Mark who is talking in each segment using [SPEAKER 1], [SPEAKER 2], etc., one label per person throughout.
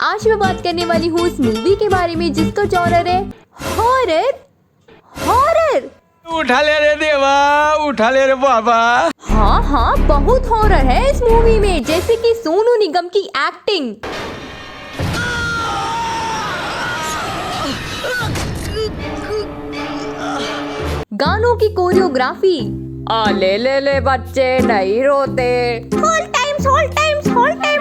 [SPEAKER 1] आज मैं बात करने वाली हूँ उस मूवी के बारे में जिसका जॉनर है हॉरर। हॉरर
[SPEAKER 2] उठा ले रे देवा, उठा ले रे बाबा।
[SPEAKER 1] हाँ, बहुत हॉरर है इस मूवी में, जैसे कि सोनू निगम की एक्टिंग, गानों की कोरियोग्राफी। ले बच्चे नहीं रोते। होल टाइम्स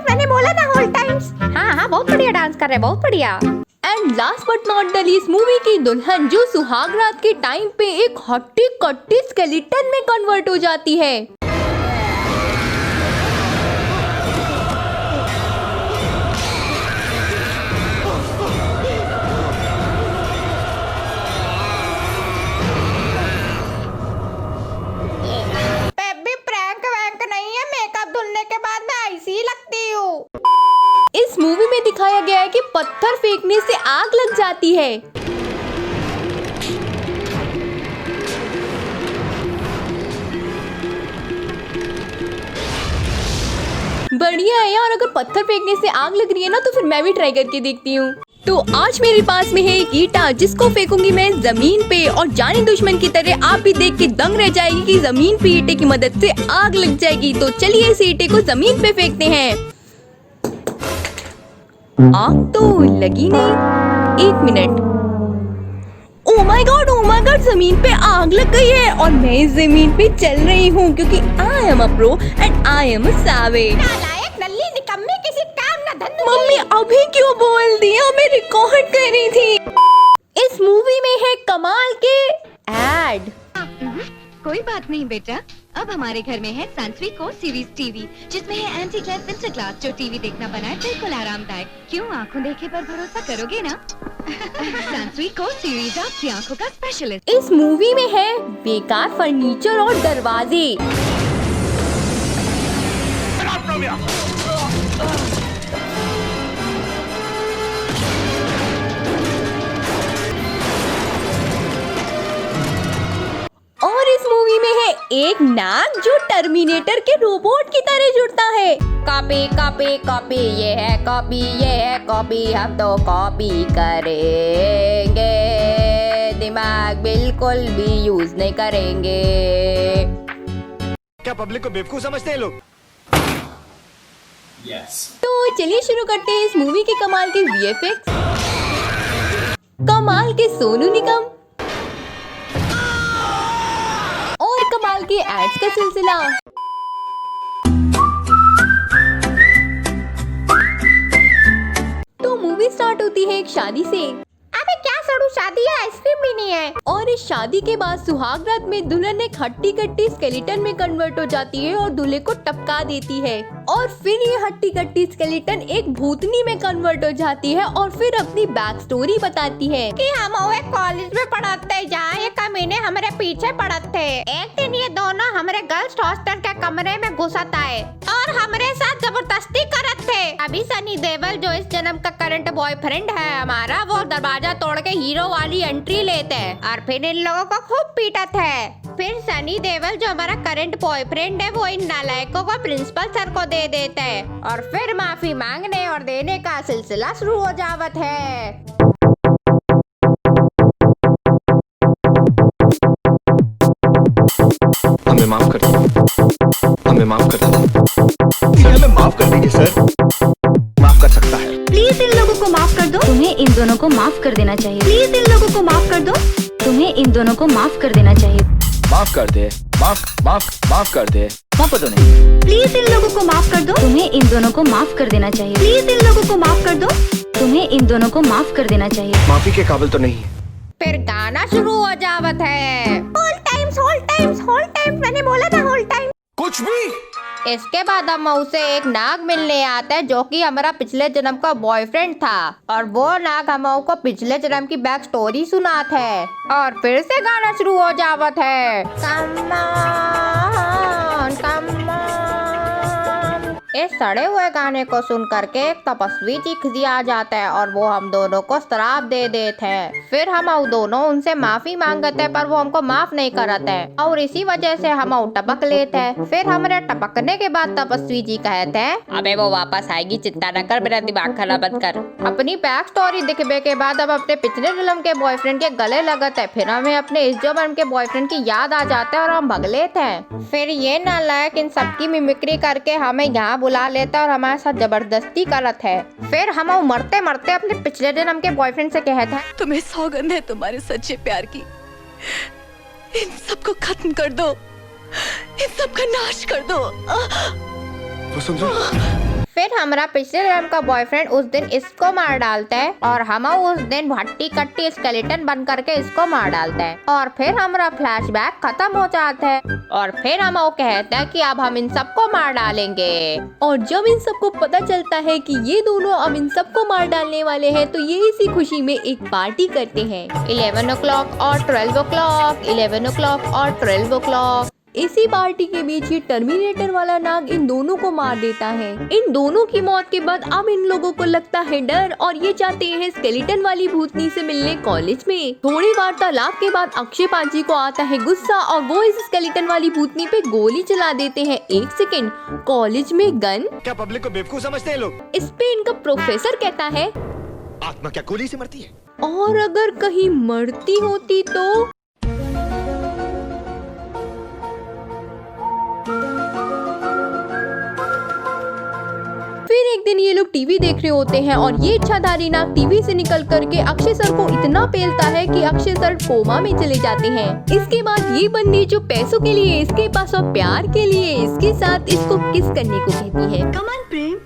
[SPEAKER 1] मैंने बोला था होल टाइम्स। हाँ, बहुत बढ़िया डांस कर रहे हैं, बहुत बढ़िया। And last but not the least, movie की दुल्हन जो सुहाग रात के टाइम पे एक हट्टी कट्टी स्केलेटन में कन्वर्ट हो जाती है। इस मूवी में दिखाया गया है कि पत्थर फेंकने से आग लग जाती है। बढ़िया है यार, अगर पत्थर फेंकने से आग लग रही है ना तो फिर मैं भी ट्राई करके देखती हूँ। तो आज मेरे पास में है एक ईंटा जिसको फेंकूंगी मैं जमीन पे, और जानी दुश्मन की तरह आप भी देख के दंग रह जाएगी कि जमीन पे ईंटे की मदद से आग लग जाएगी। तो चलिए इस ईंटे को जमीन पे फेंकते हैं। आग तो लगी नहीं। 1 मिनट। ओ माय गॉड, जमीन पे आग लग गई है और मैं इस जमीन पे चल रही हूँ क्योंकि I am a pro and I am a savage. नालायक, नल्ली, निकम्मी, किसी काम ना धंधे। मम्मी अभी क्यों बोल दिया, मैं रिकॉर्ड कर रही थी। इस मूवी में है कमाल के एड।
[SPEAKER 3] कोई बात नहीं बेटा, अब हमारे घर में है सनस्वी को सीरीज टीवी, जिसमें है एंटी ग्लेयर विंटर ग्लास, जो टीवी देखना बनाए बिल्कुल आरामदायक। क्यों, आँखों देखे पर भरोसा करोगे ना? सनस्वी को सीरीज आपकी आँखों का स्पेशलिस्ट।
[SPEAKER 1] इस मूवी में है बेकार फर्नीचर और दरवाजे। और इस मूवी में है एक नाग जो टर्मिनेटर के रोबोट की तरह जुड़ता है। कॉपी, ये है कॉपी, हम तो कॉपी करेंगे, दिमाग बिल्कुल भी यूज नहीं करेंगे।
[SPEAKER 4] क्या पब्लिक को बेवकूफ समझते हैं लोग?
[SPEAKER 2] Yes.
[SPEAKER 1] तो चलिए शुरू करते हैं इस मूवी के कमाल के VFX, कमाल के सोनू निगम और कमाल के एड्स का सिलसिला। तो मूवी स्टार्ट होती है एक शादी से। अबे क्या सड़ू शादी है, आइसक्रीम भी नहीं है। और इस शादी के बाद सुहाग रात में दुल्हन एक हट्टी कट्टी स्केलेटन में कन्वर्ट हो जाती है और दूल्हे को टपका देती है। और फिर ये हट्टी कट्टी स्केलेटन एक भूतनी में कन्वर्ट हो जाती है और फिर अपनी बैक स्टोरी बताती है कि हम कॉलेज में पढ़ते, जहाँ ये कमीने हमारे पीछे पढ़ते। एक दिन ये दोनों हमारे गर्ल्स हॉस्टल के कमरे में घुसत आए और हमारे साथ जबरदस्ती करत थे। अभी सनी देओल जो इस जन्म का करंट बॉयफ्रेंड है हमारा, वो दरवाजा तोड़ के हीरो वाली एंट्री लेते हैं और फिर इन लोगों को खूब पीटत है। फिर सनी देओल जो हमारा करंट बॉयफ्रेंड है वो इन नालायकों को प्रिंसिपल सर को दे देता है और फिर माफी मांगने और देने का सिलसिला शुरू हो जावत है।
[SPEAKER 4] हमें माफ कर दीजिए, हमें माफ कर दीजिए, हमें माफ कर दीजिए सर। माफ कर सकता है।
[SPEAKER 3] प्लीज इन लोगों को माफ कर दो। तुम्हें इन दोनों को माफ कर देना चाहिए। प्लीज इन लोगों को माफ कर दो। तुम्हें इन दोनों को माफ कर देना चाहिए।
[SPEAKER 4] माफ कर दे, माफ कर दे। माफ तो नहीं।
[SPEAKER 3] प्लीज इन लोगों को माफ कर दो। तुम्हें इन दोनों को माफ कर देना चाहिए। प्लीज इन लोगों को माफ कर दो। तुम्हें इन दोनों को माफ कर देना चाहिए।
[SPEAKER 4] माफी के काबिल तो नहीं है।
[SPEAKER 1] फिर गाना शुरू हो जावत है। होल टाइम्स मैंने बोला था होल टाइम।
[SPEAKER 4] कुछ भी।
[SPEAKER 1] इसके बाद हम उसे एक नाग मिलने आता है जो कि हमारा पिछले जन्म का बॉयफ्रेंड था और वो नाग हम को पिछले जन्म की बैक स्टोरी सुनात है और फिर से गाना शुरू हो जावत है। Come on, come on। इस सड़े हुए गाने को सुन करके एक तपस्वी जी खिसिया जाते हैं और वो हम दोनों को श्राप दे देते हैं। फिर हम दोनों उनसे माफी मांगते पर वो हमको माफ नहीं करते और इसी वजह से हम टपक लेते हैं। फिर हमारे टपकने के बाद तपस्वी जी कहते हैं, अबे वो वापस आएगी, चिंता न कर, मेरा दिमाग खराब मत कर। अपनी बैक स्टोरी दिखने के बाद अब अपने पिछले फिल्म के बॉयफ्रेंड के गले लगते हैं। फिर हमें अपने इस जन्म के बॉयफ्रेंड की याद आ जाता है और हम भग लेते हैं। फिर ये नालायक इन सबकी मिमिक्री करके हमें यहाँ बुला लेता है और हमारे साथ जबरदस्ती करत है। फिर हम मरते मरते अपने पिछले जन्म के बॉयफ्रेंड से कहते हैं,
[SPEAKER 5] तुम्हें सौगंध है तुम्हारे सच्चे प्यार की, इन सबको खत्म कर दो, इन सबका नाश कर दो।
[SPEAKER 1] फिर हमारा पिछले जन्म का बॉयफ्रेंड उस दिन इसको मार डालता है और हम उस दिन भट्टी कट्टी स्केलेटन बन करके इसको मार डालते हैं और फिर हमारा फ्लैशबैक खत्म हो जाता है और फिर हम वो कहते हैं कि अब हम इन सबको मार डालेंगे।
[SPEAKER 5] और जब इन सबको पता चलता है कि ये दोनों अब इन सबको मार डालने वाले हैं तो ये इसी खुशी में एक पार्टी करते हैं।
[SPEAKER 1] 11 o'clock और 12 o'clock, 11 o'clock और 12 o'clock।
[SPEAKER 5] इसी पार्टी के बीच ये टर्मिनेटर वाला नाग इन दोनों को मार देता है। इन दोनों की मौत के बाद अब इन लोगों को लगता है डर और ये चाहते हैं स्केलेटन वाली भूतनी से मिलने कॉलेज में। थोड़ी वार्तालाप के बाद अक्षय पाजी को आता है गुस्सा और वो इस स्केलेटन वाली भूतनी पे गोली चला देते हैं। एक सेकेंड, कॉलेज में गन?
[SPEAKER 4] क्या पब्लिक को बेवकूफ समझते हैं लोग?
[SPEAKER 5] इस पे इनका प्रोफेसर कहता है,
[SPEAKER 4] आत्मा क्या गोली से मरती है?
[SPEAKER 5] और अगर कहीं मरती होती तो? फिर एक दिन ये लोग टीवी देख रहे होते हैं और ये इच्छाधारी नाग टीवी से निकल करके अक्षय सर को इतना पेलता है कि अक्षय सर कोमा में चले जाते हैं। इसके बाद ये बंदी जो पैसों के लिए इसके पास और प्यार के लिए इसके साथ इसको किस करने को कहती है।
[SPEAKER 6] कम ऑन प्रेम,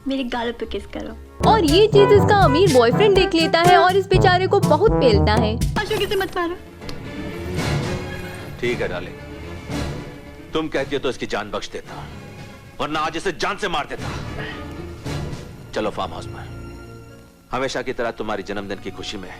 [SPEAKER 6] मेरे गालों पे किस करो।
[SPEAKER 5] और ये चीज इसका अमीर बॉयफ्रेंड देख लेता है और इस बेचारे को बहुत पेलता है।
[SPEAKER 6] अशोक इसे मत मारो।
[SPEAKER 7] ठीक है डाले, तुम कहती हो तो इसकी जान बख्श देता, वरना आज इसे जान से मार देता। चलो फार्म हाउस पर, हमेशा की तरह तुम्हारी जन्मदिन की खुशी में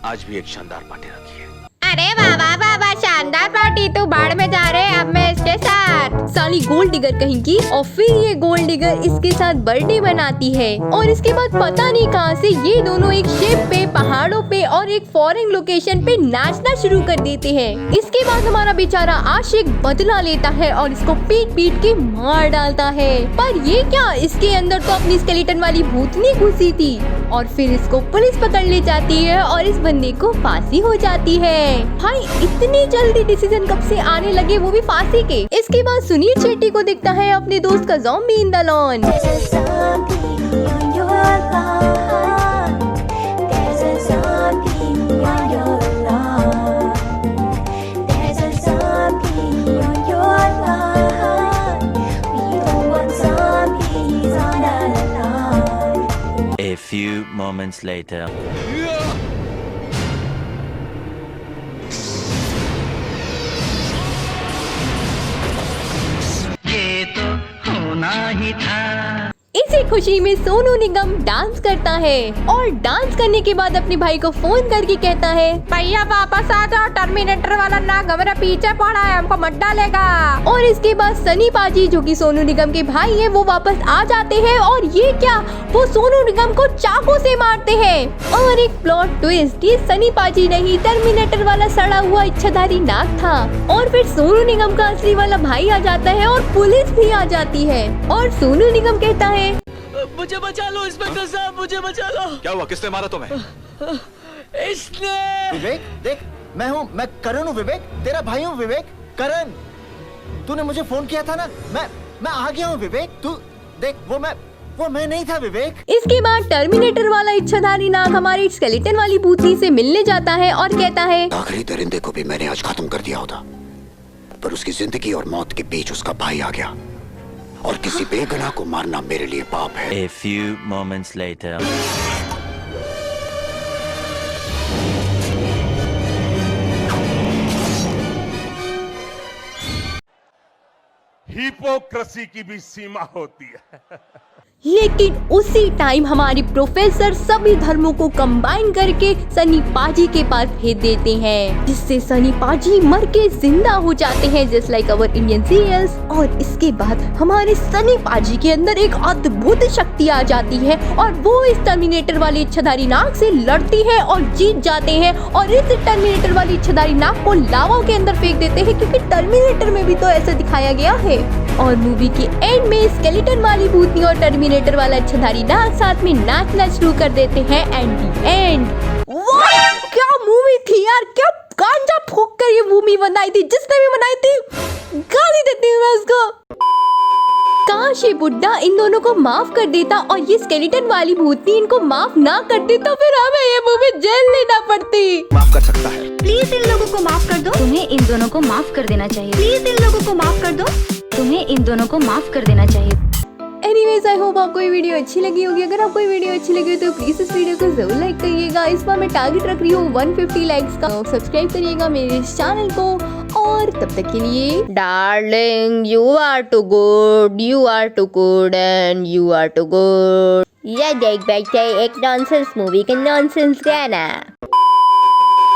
[SPEAKER 7] आज भी एक शानदार पार्टी रखी है।
[SPEAKER 1] अरे बाबा बाबा, शानदार पार्टी, तू बाढ़ में जा रहे, अब मैं इसके साथ।
[SPEAKER 5] साली गोल्ड डिगर कहीं की। और फिर ये गोल्ड डिगर इसके साथ बर्थडे मनाती है और इसके बाद पता नहीं कहां से ये दोनों एक शिप पे, पहाड़ों पे और एक फॉरेन लोकेशन पे नाचना शुरू कर देते हैं। इसके बाद हमारा बेचारा आशिक बदला लेता है और इसको पीट पीट के मार डालता है। पर ये क्या, इसके अंदर तो अपनी स्केलेटन वाली भूतनी घुसी थी। और फिर इसको पुलिस पकड़ ले जाती है और इस बंदे को फांसी हो जाती है। भाई इतनी जल्दी डिसीजन कब से आने लगे, वो भी फांसी के। इसके बाद सुनील शेट्टी को दिखता है अपने दोस्त का zombie in the lawn.
[SPEAKER 8] A few moments later.
[SPEAKER 9] ये तो होना ही था।
[SPEAKER 5] इसी खुशी में सोनू निगम डांस करता है और डांस करने के बाद अपने भाई को फोन करके कहता है,
[SPEAKER 1] भैया वापस आ जाओ, टर्मिनेटर वाला नाग हमारे पीछे पड़ा है, हमको मत डालेगा।
[SPEAKER 5] और इसके बाद सनी पाजी जो कि सोनू निगम के भाई हैं, वो वापस आ जाते हैं और ये क्या, वो सोनू निगम को चाकू से मारते हैं। और एक प्लॉट ट्विस्ट, ये सनी पाजी नहीं, टर्मिनेटर वाला सड़ा हुआ इच्छाधारी नाग था। और फिर सोनू निगम का असली वाला भाई आ जाता है और पुलिस भी आ जाती है और सोनू निगम कहता है,
[SPEAKER 2] मुझे बचा लो इंस्पेक्टर साहब, मुझे बचा लो।
[SPEAKER 7] क्या हुआ, किसने मारा तुम्हें?
[SPEAKER 2] इसने।
[SPEAKER 4] विवेक देख, मैं करण हूँ विवेक, तेरा भाई हूँ विवेक, करण। तूने मुझे फोन किया था ना, मैं आ गया हूँ विवेक। तू देख, वो मैं नहीं था विवेक।
[SPEAKER 5] इसके बाद टर्मिनेटर वाला इच्छाधारी नाग हमारी स्केलेटन वाली भूतनी से मिलने जाता है और कहता है,
[SPEAKER 10] आखिरी दरिंदे को भी मैंने आज खत्म कर दिया होता, पर उसकी जिंदगी और मौत के बीच उसका भाई आ गया और किसी बेगुनाह को मारना मेरे लिए पाप है।
[SPEAKER 8] A few moments later.
[SPEAKER 11] Hypocrisy की भी सीमा होती है।
[SPEAKER 5] लेकिन उसी टाइम हमारे प्रोफेसर सभी धर्मों को कंबाइन करके सनी पाजी के पास भेज देते हैं, जिससे सनी पाजी मर के जिंदा हो जाते हैं just like our Indian serials. और इसके बाद हमारे सनी पाजी के अंदर एक अद्भुत शक्ति आ जाती है और वो इस टर्मिनेटर वाली इच्छाधारी नाग से लड़ती है और जीत जाते हैं और इस टर्मिनेटर वाली इच्छाधारी नाग को लावा के अंदर फेंक देते हैं, क्योंकि टर्मिनेटर में भी तो ऐसा दिखाया गया है। और मूवी के एंड में स्केलेटन वाली भूतनी और टर्मिनेटर वाला इच्छाधारी नाग साथ में नाचना शुरू कर देते हैं। एंड द एंड, वाह क्या मूवी थी यार, क्या गांजा फूंक कर ये मूवी बनाई थी, जिसने भी बनाई थी गाली देती हूँ मैं उसको। काश ये बुड्ढा इन दोनों को माफ कर देता और ये स्केलेटन वाली भूतनी इनको माफ ना करती, तो फिर हमें ये मूवी जेल लेना पड़ती।
[SPEAKER 10] माफ कर सकता है।
[SPEAKER 6] प्लीज इन लोगों को माफ कर दो।
[SPEAKER 3] तुम्हें इन दोनों को माफ कर देना चाहिए।
[SPEAKER 6] प्लीज इन लोगों को माफ कर दो।
[SPEAKER 3] तुम्हें इन दोनों को माफ कर देना चाहिए।
[SPEAKER 5] एनीवेज आई होप आपको ये वीडियो अच्छी लगी होगी। अगर आपको ये वीडियो अच्छी लगी तो प्लीज इस वीडियो को जरूर लाइक करिएगा। इस बार मैं टारगेट रख रही हूँ 150 लाइक्स का। सब्सक्राइब करिएगा मेरे इस चैनल को और तब तक के लिए darling you are too good and you are too good. ये देख बैठे एक नॉनसेंस मूवी का नॉनसेंस गाना।